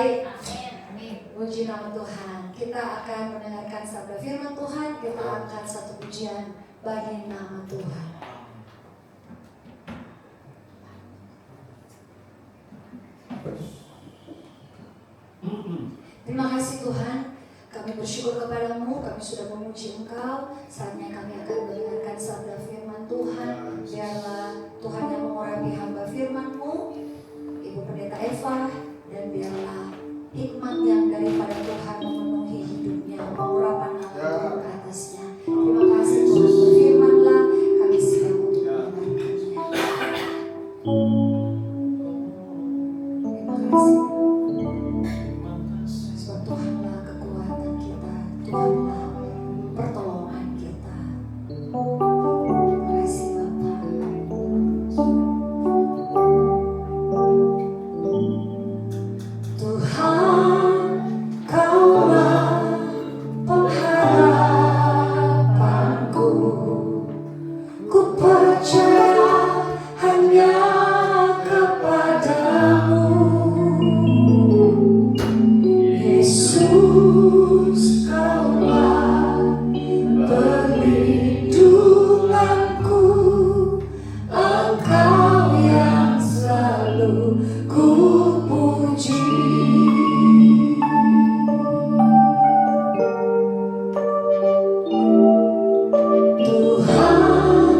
baik. Amin. Puji nama Tuhan. Kita akan mendengarkan sabda firman Tuhan. Kita angkat satu pujian bagi nama Tuhan. Terima kasih Tuhan. Kami bersyukur kepadamu, kami sudah memuji Engkau. Saatnya kami akan mendengarkan sabda firman Tuhan. Biarlah Tuhan yang mengurapi hamba firman-Mu, Ibu Pendeta Eva, dan biarlah hikmat yang daripada Tuhan memenuhi hidupnya, pengurapan Allah Tuhan ke atasnya. Terima kasih Tuhan, berfirmanlah, kami siap untuk mendengarkannya. Terima kasih. Sebab Tuhanlah kekuatan kita, Tuhanlah pertolongan kita. Terima kasih Bapak. Tuhan, Kaulah pengharapanku. Ku percaya hanya kepadamu, Yesus. Kaulah perlindunganku, Engkau yang selalu ku puji. Tuhan,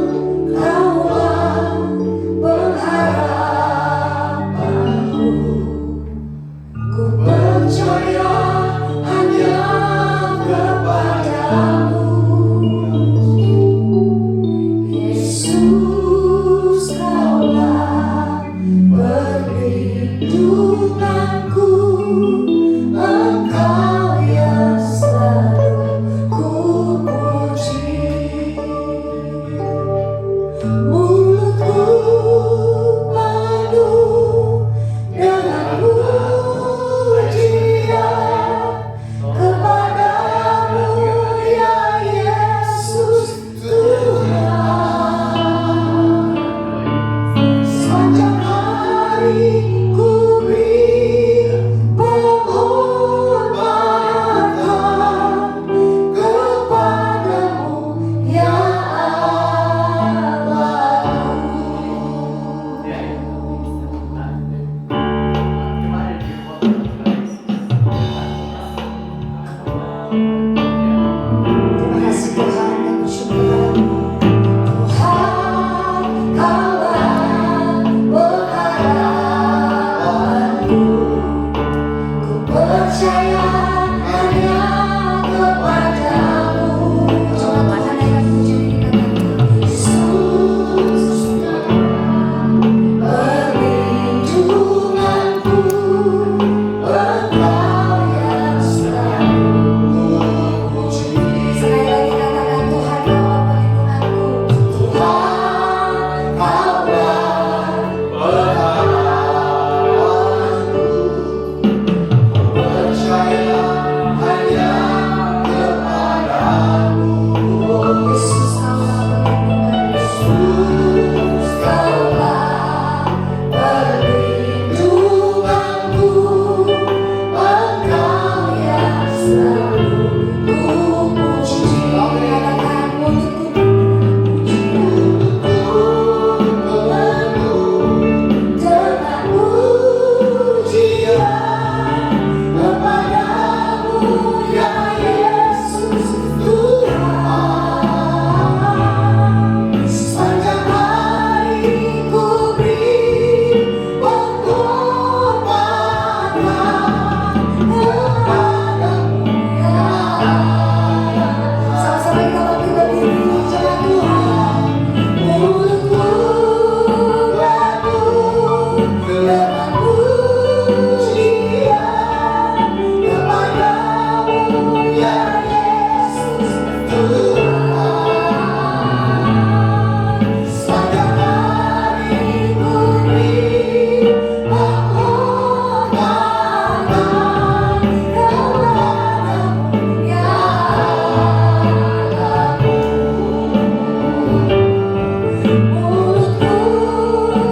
Kaulah pengharapanku. Ku percaya hanya kepadamu, Yesus. Kaulah perlindunganku, Engkau yang selalu ku puji. Mulutku penuh dengan pujian kepadamu, ya Yesus Tuhan. Sepanjang hari ku beri penghormatan kepadamu, ya Terima kasih Tuhan, dan bersyukur Tuhan. Kaulah pengharapanku. Ku percaya hanya kepadamu. Coba Tuhan akan puji dikatakan, Yesus. Perlindunganku, Engkau yang selalu puji. Sekali lagi katakan, Tuhan Kaulah perlindunganku. Tuhan Kaulah pengharapanku. Percaya hanya kepadamu, Yesus. Kaulah perlindunganku. Yesus. Kaulah perlindunganku, Engkau yang selalu ku puji. Kau katakan, mulutku penuh dengan pujian kepadamu, ya Yesus Tuhan. Sepanjang hari ku beri penghormatan kepadamu, ya Allah. Sama-sama kita bangkit berdiri, coba Tuhan. Mulutku penuh dengan pujian kepadamu, ya Yesus Tuhan. Sepanjang hari ku beri penghormatan kepadamu, ya Allahku. Mulutku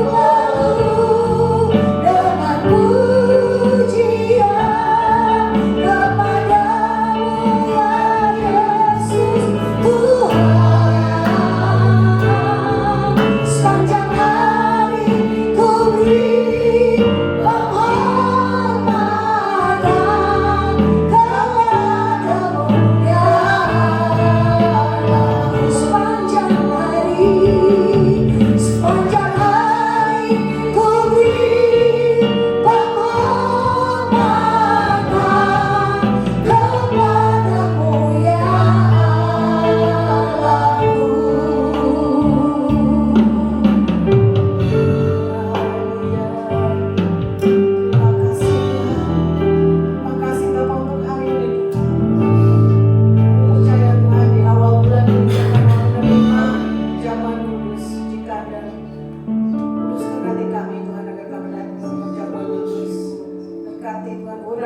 penuh dengan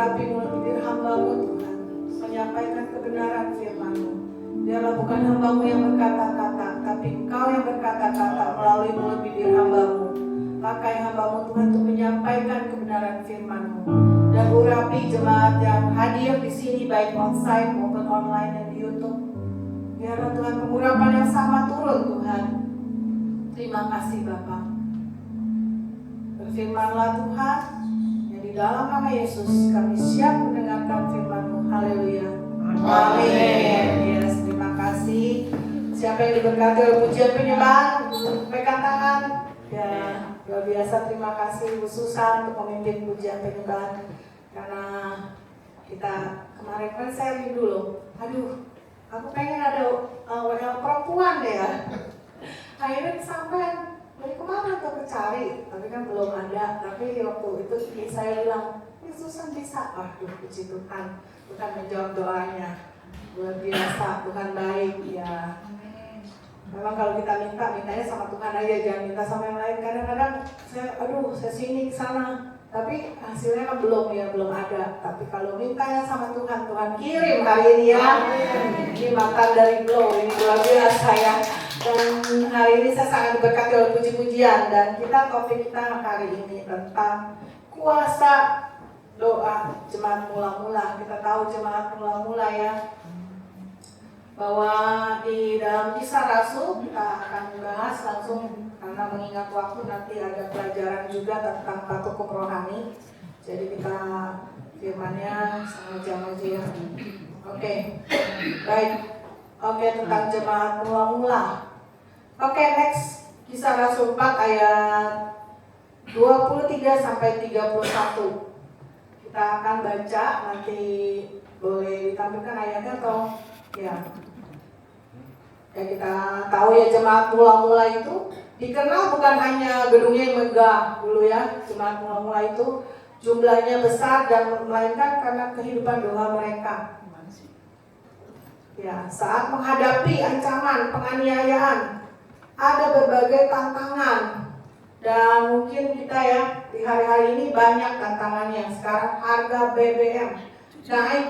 urapi mulut bibir hamba-Mu Tuhan, menyampaikan kebenaran firman-Mu. Biarlah bukan hamba-Mu yang berkata-kata, tapi Engkau yang berkata-kata melalui mulut bibir hamba-Mu. Pakai hamba-Mu Tuhan untuk menyampaikan kebenaran firman-Mu. Dan urapi jemaat yang hadir di sini baik onsite maupun online dan di YouTube. Biarlah Tuhan pengurapan yang sama turun Tuhan. Terima kasih Bapa. Berfirmanlah Tuhan, yang di dalam nama Yesus kami siap mendengarkan firman-Mu. Haleluya. Amin. Yes, terima kasih. Siapa yang diberkati oleh pujian penyembahan, pegang tangan. Ya, luar biasa, terima kasih khususan untuk pemimpin pujian penyembahan. Karena kita kemarin kan saya rindu loh. Aduh, aku pengen ada WL perempuan deh ya. Akhirnya kesampaian dari kemarin tuh cari, tapi kan belum ada. Tapi waktu itu saya bilang, ini Susan bisa. Waduh, puji Tuhan. Tuhan menjawab doanya. Luar biasa, Tuhan baik ya. Memang kalau kita mintanya sama Tuhan aja, jangan minta sama yang lain. Kadang-kadang saya sini sana, tapi hasilnya kan belum ada. Tapi kalau mintanya sama Tuhan, Tuhan kirim hari ini ya. Ini makan dari Glow, ini luar biasa ya. Dan hari ini saya sangat diberkati oleh puji-pujian, dan topik kita hari ini tentang kuasa doa jemaat mula-mula. Kita tahu jemaat mula-mula ya, bahwa di dalam Kisah Rasul kita akan membahas langsung, karena mengingat waktu nanti ada pelajaran juga tentang patukum rohani. Jadi kita firmannya sengaja aja ya. Oke, baik. Oke, tentang jemaat mula-mula. Oke, next. Kisah Rasul 4 ayat 23 sampai 31. Kita akan baca, nanti boleh ditampilkan ayatnya atau ya. Ya, kita tahu ya, jemaat mula-mula itu dikenal bukan hanya gedungnya yang megah dulu ya. Jemaat mula-mula itu jumlahnya besar dan melainkan karena kehidupan doa mereka. Ya, saat menghadapi ancaman penganiayaan, ada berbagai tantangan. Dan mungkin kita ya di hari-hari ini banyak tantangannya. Sekarang harga BBM naik,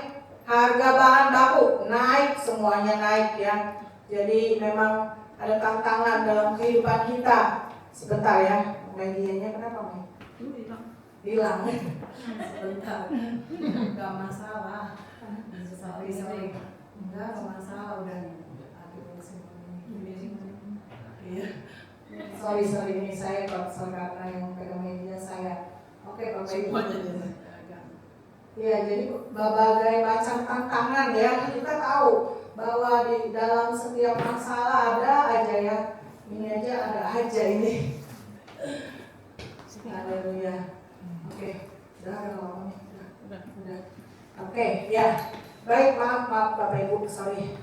harga bahan baku naik, semuanya naik ya. Jadi memang ada tantangan dalam kehidupan kita. Sebentar ya, medianya kenapa Mai? Hilang. Sebentar. Enggak masalah. Sorry. Enggak masalah, udah. Iya. Sorry ini saya karena yang pegang media saya. Oke, Bapak Ibu. Ya, jadi berbagai macam tantangan ya. Kita tahu bahwa di dalam setiap masalah ada aja ya. Ini aja ada aja ini. Haleluya. Oke, udah ada ngomongnya. Udah. Oke, ya. Baik, maaf Bapak Ibu, sorry.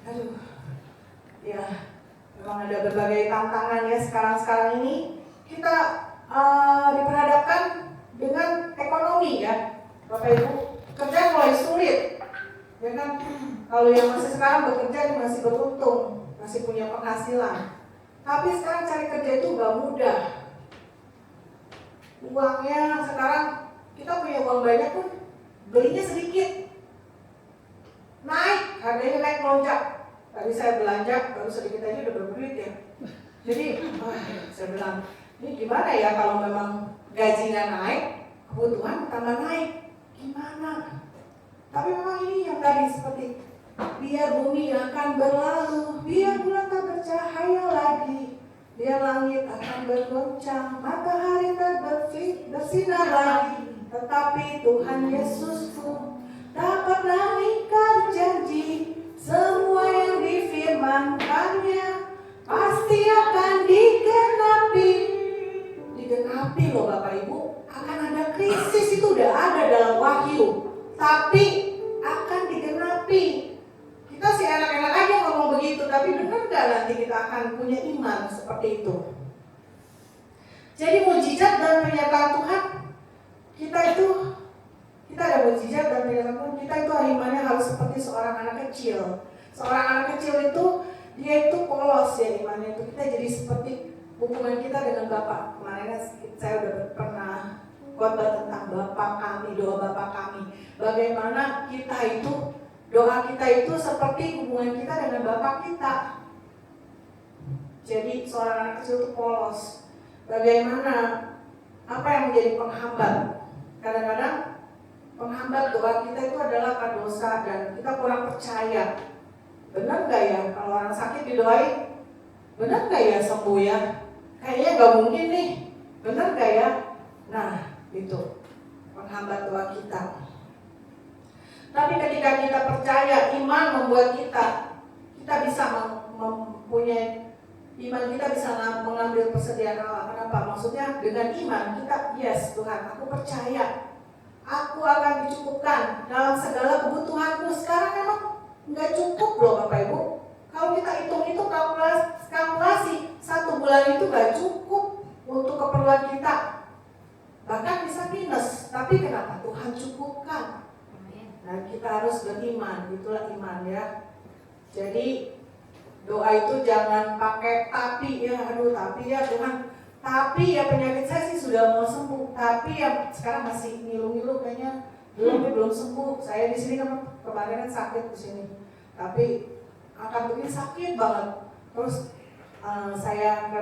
Aduh. Ya, memang ada berbagai tantangan ya sekarang ini. Kita diperhadapkan dengan ekonomi ya. Bapak Ibu, kerja mulai sulit. Ya kan, kalau yang masih sekarang bekerja masih beruntung, masih punya penghasilan. Tapi sekarang cari kerja itu gak mudah. Uangnya sekarang, kita punya uang banyak pun belinya sedikit. Naik, harganya naik melonjak. Tadi saya belanja, baru sedikit aja udah berduit ya. Jadi, saya bilang, ini gimana ya kalau memang gajinya naik, kebutuhan tambah naik. Gimana? Tapi memang ini yang tadi seperti biar bumi akan berlalu, biar bulan tak bercahaya lagi, biar langit akan bergoncang, matahari tak bersinar lagi, tetapi Tuhan Yesusku dapat mengikat janji, semua yang difirmankannya pasti akan digenapi. Digenapi loh Bapak Ibu, akan ada krisis itu udah ada dalam Wahyu. Tapi akan digenapi. Kita sih enak-enak aja ngomong begitu, tapi benar nggak nanti kita akan punya iman seperti itu? Jadi mujizat dan pernyataan Tuhan, kita ada mujizat dan pernyataan Tuhan, kita itu imannya harus seperti seorang anak kecil. Seorang anak kecil itu dia itu polos ya imannya itu. Kita jadi seperti hubungan kita dengan Bapak. Kemarin saya udah pernah khotbah tentang Bapa kami, doa Bapa kami. Bagaimana kita itu, doa kita itu seperti hubungan kita dengan Bapa kita. Jadi seorang anak kecil itu polos. Bagaimana, apa yang menjadi penghambat? Kadang-kadang penghambat doa kita itu adalah dosa dan kita kurang percaya. Benar gak ya kalau orang sakit didoain? Benar gak ya sembuh ya? Kayaknya gak mungkin nih. Benar gak ya? Nah, itu penghambat doa kita. Tapi ketika kita percaya, iman membuat kita bisa mempunyai iman, kita bisa mengambil persediaan Allah. Kenapa? Maksudnya dengan iman kita, yes Tuhan, aku percaya aku akan dicukupkan dalam segala kebutuhanku. Sekarang memang nggak cukup loh Bapak Ibu. Kalau kita hitung-hitung kalkulasi 1 bulan itu nggak cukup untuk keperluan kita, bahkan bisa minus. Tapi kenapa Tuhan cukupkan? Nah, kita harus beriman, itulah iman ya. Jadi doa itu jangan pakai tapi ya, tapi ya Tuhan, tapi ya penyakit saya sih sudah mau sembuh, tapi ya sekarang masih ngilu-ngilu kayaknya belum sembuh. Saya di sini kemarin kan sakit di sini, tapi akan begini sakit banget. Terus saya ke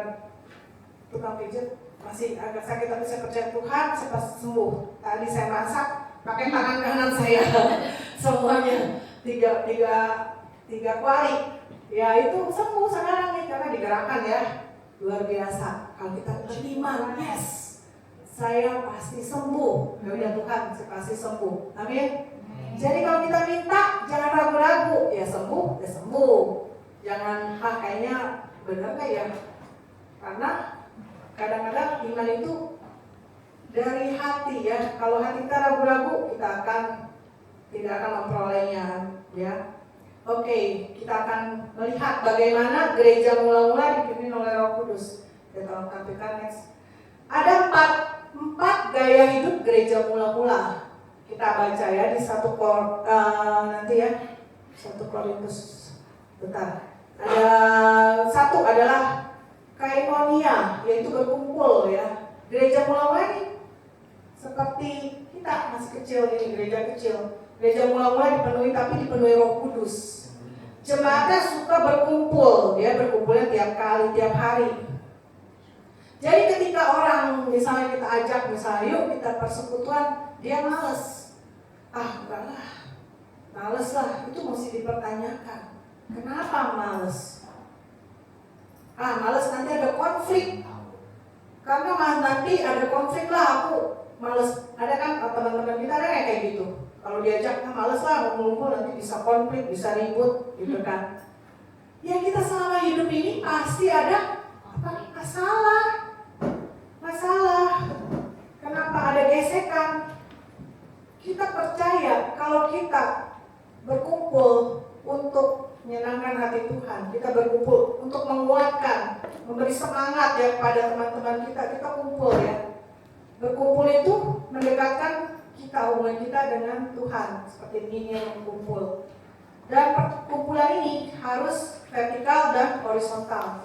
tukang pijat masih agak sakit, tapi saya percaya Tuhan saya pasti sembuh. Tadi saya masak pakai tangan kanan saya semuanya tiga kuali ya, itu sembuh sekarang nih karena digerakkan ya, luar biasa. Kalau kita beriman, yes saya pasti sembuh. Ya udah Tuhan, saya pasti sembuh, amin. Jadi kalau kita minta jangan ragu-ragu, ya sembuh, jangan kayaknya benar gak ya, karena kadang-kadang iman itu dari hati ya. Kalau hati kita ragu-ragu, kita tidak akan memperolehnya ya. Oke, kita akan melihat bagaimana gereja mula-mula dipimpin oleh Roh Kudus. Kita tolong kita next. Ada empat gaya hidup gereja mula-mula. Kita baca ya di 1 Korintus. Bentar. Ada satu adalah kainonia, yaitu berkumpul ya. Gereja mula-mula ini seperti kita masih kecil ini, gereja kecil. Gereja mula-mula dipenuhi Roh Kudus. Jemaatnya suka berkumpul, ya berkumpulnya tiap hari. Jadi ketika orang misalnya kita ajak, misalnya yuk kita persekutuan, dia males. Enggak lah, males lah, itu mesti dipertanyakan. Kenapa males? Males nanti ada konflik. Karena nanti ada konflik lah, aku males. Ada kan teman-teman kita ada kayak gitu. Kalau diajak, males lah, ngumpul nanti bisa konflik, bisa ribut, gitu kan. Ya kita selama hidup ini pasti ada masalah. Kenapa ada gesekan? Kita percaya kalau kita berkumpul untuk menyenangkan hati Tuhan, kita berkumpul untuk menguatkan, memberi semangat ya kepada teman-teman kita kumpul ya. Berkumpul itu mendekatkan hubungan kita dengan Tuhan, seperti ini yang berkumpul. Dan perkumpulan ini harus vertikal dan horizontal.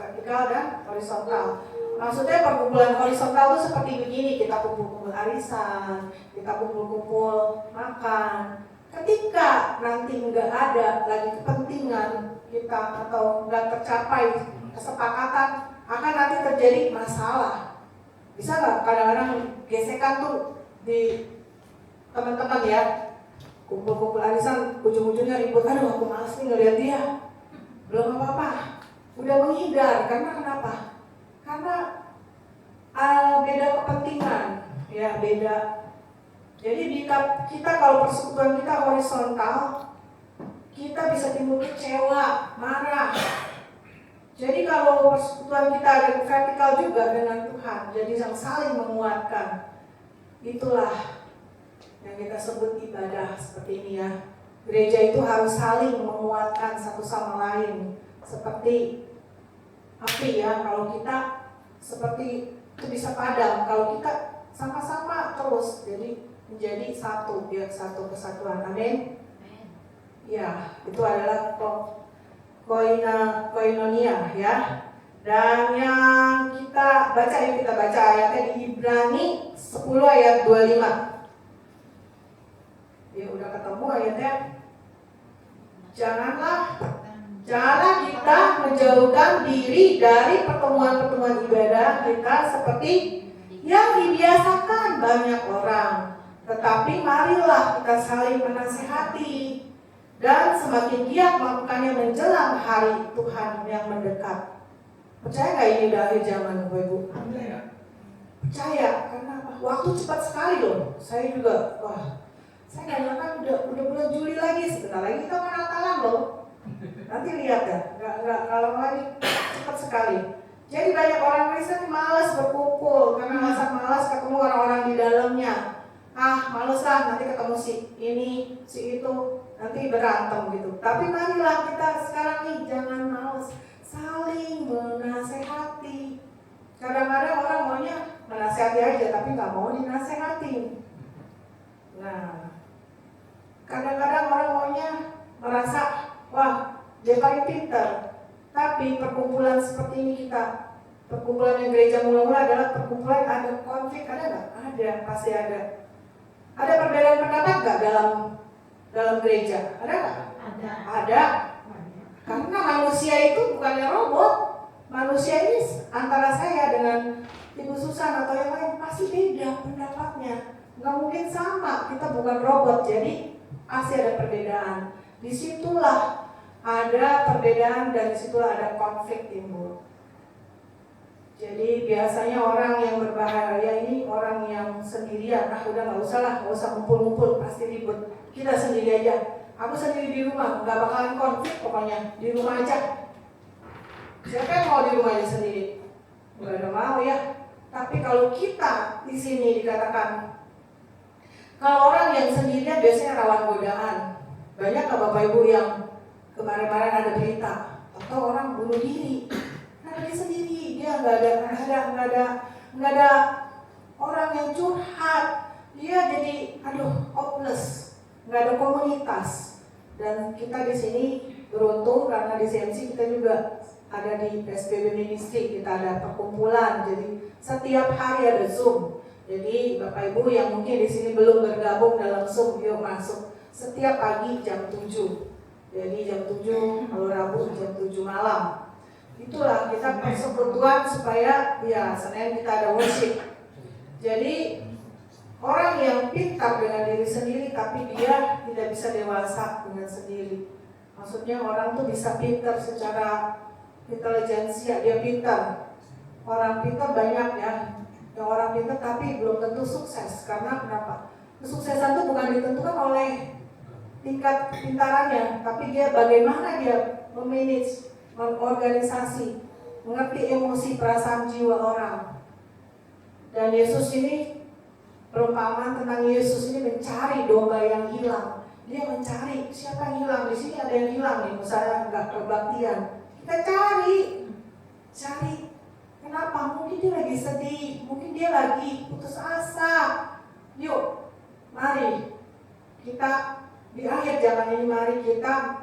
Maksudnya perkumpulan horizontal itu seperti begini, kita kumpul-kumpul arisan, kita kumpul-kumpul makan. Ketika nanti nggak ada lagi kepentingan kita atau nggak tercapai kesepakatan, akan nanti terjadi masalah. Bisa nggak kadang-kadang gesekan tuh di teman-teman ya, kumpul-kumpul arisan, ujung-ujungnya ribut. Aduh, aku malas nih ngeliat dia. Belum apa-apa, udah menghindar. Karena kenapa? Karena beda kepentingan, ya beda. Jadi kita kalau persekutuan kita horizontal, kita bisa timbul kecewa, marah. Jadi kalau persekutuan kita ada vertikal juga dengan Tuhan, jadi yang saling menguatkan. Itulah yang kita sebut ibadah seperti ini ya. Gereja itu harus saling menguatkan satu sama lain. Seperti api ya, kalau kita seperti itu bisa padam, kalau kita sama-sama terus jadi menjadi satu, biar satu kesatuan. Amin. Ya, itu adalah koinonia ya. Dan yang kita baca ayatnya di Ibrani 10 ayat 25. Ya udah ketemu ayatnya. Janganlah kita menjauhkan diri dari pertemuan-pertemuan ibadah kita seperti yang dibiasakan banyak orang. Tetapi marilah kita saling menasihati dan semakin giat melakukannya menjelang hari Tuhan yang mendekat. Percaya nggak ini udah akhir zaman, Bapak Ibu? Percaya, karena apa? Waktu cepat sekali loh. Saya juga, saya nggak nyangka udah bulan Juli lagi, sebentar lagi kita mau Natalan loh. Nanti lihat ya, nggak lama lagi, cepat sekali. Jadi banyak orang Kristen malas berkumpul karena malas ketemu orang-orang di dalamnya. Males lah, nanti ketemu si ini, si itu, nanti berantem gitu. Tapi marilah kita sekarang nih jangan males, saling menasehati. Kadang-kadang orang maunya menasehati aja, tapi nggak mau dinasehati. Nah, kadang-kadang orang maunya merasa, wah dia paling pintar. Tapi perkumpulan seperti ini perkumpulan yang gereja mula-mula adalah perkumpulan ada konflik, ada nggak? Ada, pasti ada. Ada perbedaan pendapat nggak dalam gereja? Ada nggak? Ada. Karena manusia itu bukannya robot. Manusia ini antara saya dengan Ibu Susan atau yang lain pasti beda pendapatnya. Nggak mungkin sama. Kita bukan robot, jadi pasti ada perbedaan. Disitulah ada perbedaan dan disitulah ada konflik timbul. Jadi biasanya orang yang berbahaya ini orang yang sendirian. Udah nggak usah ngumpul-ngumpul, pasti ribut. Kita sendiri aja. Aku sendiri di rumah, nggak bakalan konflik pokoknya. Di rumah aja. Siapa yang mau di rumah aja sendiri? Nggak ada mau ya. Tapi kalau kita di sini dikatakan, kalau orang yang sendirian biasanya rawan godaan. Banyak nggak Bapak Ibu yang kemarin-kemarin ada berita atau orang bunuh diri? Karena dia sendiri, dia nggak ada orang yang curhat. Dia jadi hopeless, nggak ada komunitas. Dan kita di sini beruntung karena di CMC kita juga ada di PSBB Ministry, kita ada perkumpulan. Jadi setiap hari ada Zoom. Jadi Bapak Ibu yang mungkin di sini belum bergabung dalam Zoom, yuk masuk. Setiap pagi jam 7. Jadi jam 7, kalau Rabu jam 7 malam. Itulah kita persekutuan supaya ya Senin kita ada worship. Jadi orang yang pintar dengan diri sendiri tapi dia tidak bisa dewasa dengan sendiri. Maksudnya orang tuh bisa pintar secara intelijensia, dia pintar. Orang pintar banyak ya. Yang orang pintar tapi belum tentu sukses. Karena kenapa? Kesuksesan itu bukan ditentukan oleh tingkat pintarannya, tapi dia bagaimana dia memanage, mengorganisasi, mengerti emosi perasaan jiwa orang. Dan Yesus ini, perumpamaan tentang Yesus ini mencari domba yang hilang. Dia mencari siapa yang hilang. Di sini ada yang hilang nih, misalnya nggak kebaktian. Kita cari. Kenapa? Mungkin dia lagi sedih, mungkin dia lagi putus asa. Yuk, mari kita di akhir zaman ini, mari kita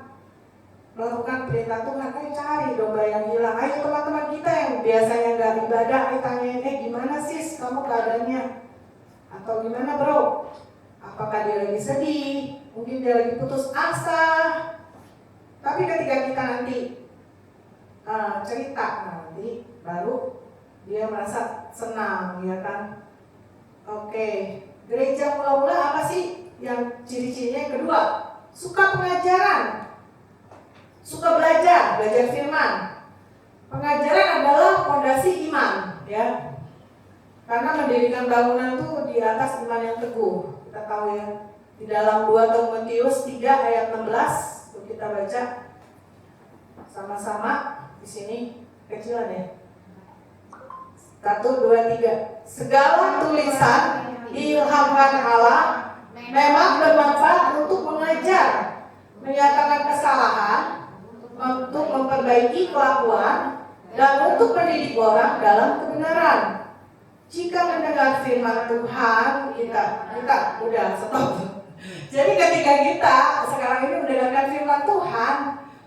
melakukan perintah Tuhan. Ayo cari domba yang hilang. Ayo teman-teman kita yang biasanya nggak ibadah, ayo tanyain, gimana sis kamu keadaannya? Atau gimana bro? Apakah dia lagi sedih? Mungkin dia lagi putus asa. Tapi ketika kita nanti cerita, nanti baru dia merasa senang, ya kan? Oke, gereja mula-mula apa sih yang ciri-cirinya? Yang kedua, suka pengajaran, suka belajar firman. Pengajaran adalah fondasi iman, ya. Karena mendirikan bangunan itu di atas iman yang teguh. Kita tahu ya, di dalam 2 Timotius 3 ayat 16 itu kita baca sama-sama di sini kecilan ya. 1, 2, 3. Segala tulisan diilhamkan Allah memang bermanfaat untuk mengajar, menyatakan kesalahan, untuk memperbaiki kelakuan, dan untuk mendidik orang dalam kebenaran. Jika mendengar firman Tuhan, kita udah stop. Jadi ketika kita sekarang ini mendengarkan firman Tuhan,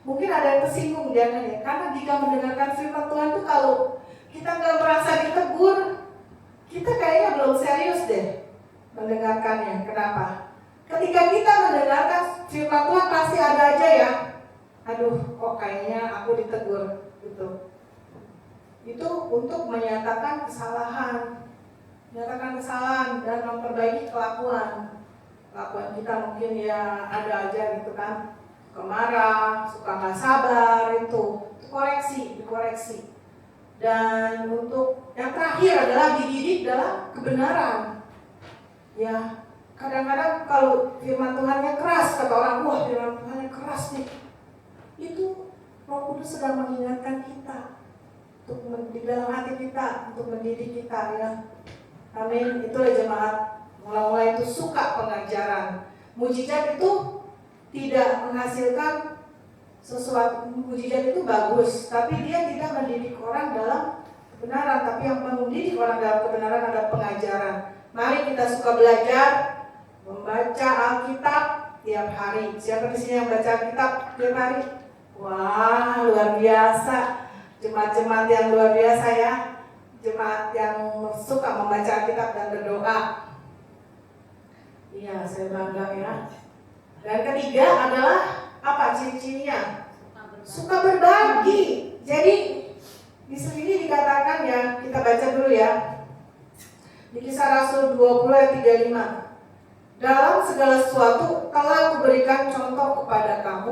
Mungkin ada yang tersinggung, jangan ya. Karena jika mendengarkan firman Tuhan itu kalau kita nggak merasa ditegur, kita kayaknya belum serius deh mendengarkannya. Kenapa? Ketika kita mendengarkan firman Tuhan pasti ada aja ya, aduh kok kayaknya aku ditegur gitu. Itu untuk menyatakan kesalahan dan memperbaiki kelakuan kita. Mungkin ya ada aja gitu kan, kemarah, suka nggak sabar, itu dikoreksi. Dan untuk yang terakhir adalah dididik dalam kebenaran. Ya, kadang-kadang kalau firman Tuhannya keras, kata orang, wah firman Tuhannya keras nih. Itu Roh Kudus sedang mengingatkan kita untuk di dalam hati kita, untuk mendidik kita ya. Amin. Itulah jemaat. Mula-mula itu suka pengajaran. Mujizat itu tidak menghasilkan sesuatu. Mujizat itu bagus, tapi dia tidak mendidik orang dalam kebenaran. Tapi yang mendidik orang dalam kebenaran adalah pengajaran. Mari kita suka belajar, membaca Alkitab tiap hari. Siapa di sini yang baca Alkitab tiap hari? Wah, luar biasa. Jemaat-jemaat yang luar biasa ya. Jemaat yang suka membaca Alkitab dan berdoa. Iya, saya bangga ya. Dan ketiga adalah apa ciri-cirinya? Suka berbagi. Jadi di sini dikatakan ya, kita baca dulu ya. Di Kisah Rasul 20 ayat 35. Dalam segala sesuatu telah kuberikan contoh kepada kamu